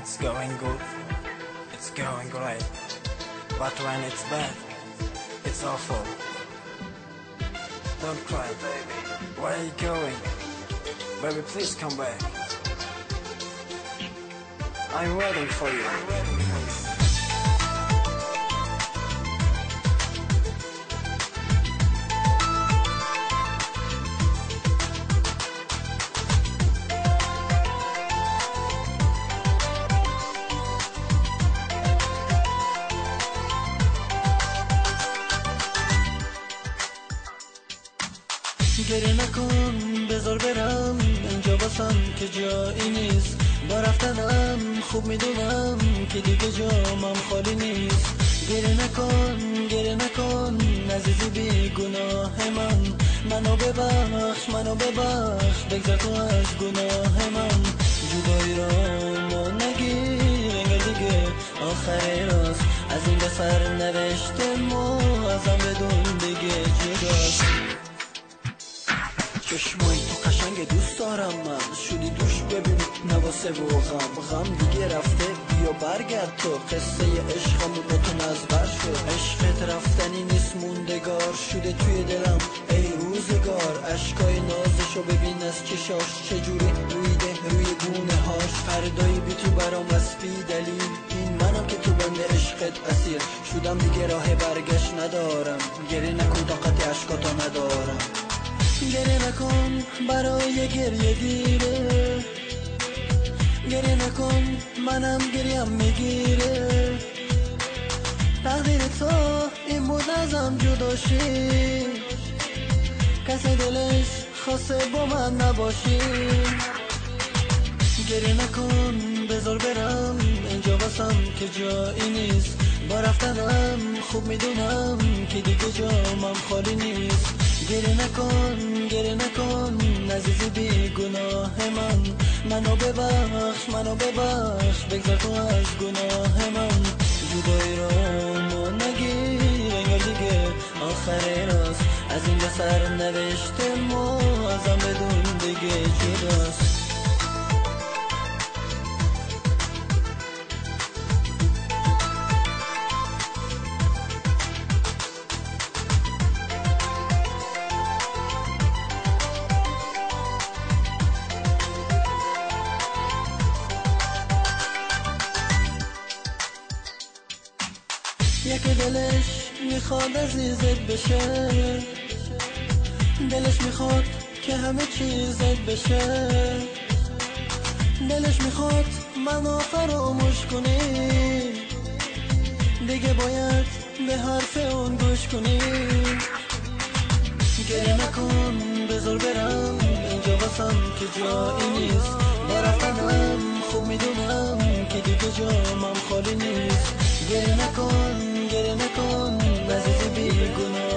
it's going good, it's going great. But when it's bad, it's awful. Don't cry, baby. Where are you going? Baby, please come back. I'm waiting for you. گریه نکن بذار برم اینجا باسم که جایی نیست. با رفتنم خوب میدونم که دیگه جامم خالی نیست. گریه نکن عزیزی بی گناه منو ببخش بگذر تو از گناه من. جدایی را ما نگیر انگار دیگه آخر راست. از این به سر نوشته ما ازم بدون دیگه جداست. چشمایی تو قشنگ دوست دارم من شدی دوش ببین نواسه و غم دیگه رفته بیا برگرد تو. قصه عشقمون با تو نزبر شد. عشقت رفتنی نیست موندگار شده توی دلم ای روزگار. عشقای نازشو ببین از چشاش چجوری رویده روی گونه هاش. فردایی بی تو برام از بی دلیل این منم که تو بند عشقت اسیر شدم دیگه راه برگشت ندارم. گریه نکن طاقت عشقاتو ندارم. گریه نکن برای گریه دیره. گریه نکن منم گریم میگیره. تقدیر تو این بود ازم جداشی. کسی دلش خواسته با من نباشی. گریه نکن بذار برم اینجا باسم که جایی نیست. با رفتنم خوب میدونم که دیگه جامم خالی نیست. گریه نکن عزیزی بی گناه منو ببخش بگذر تو از گناه من. جدایی را ما نگیر انگار دیگه آخر راست. از این به سر نوشته ما ازم بدون دیگه جداست. یکی دلش میخواد عزیزت بشه. دلش میخواد که همه چیزت بشه. دلش میخواد منو فراموش کنی. دیگه باید به حرف اون گوش کنی. گریه نکن بذار برم اینجا باسم که جایی نیست. با رفتنم خوب میدونم که دیگه جامم خالی نیست. گریه نکن عزیزی بی گناه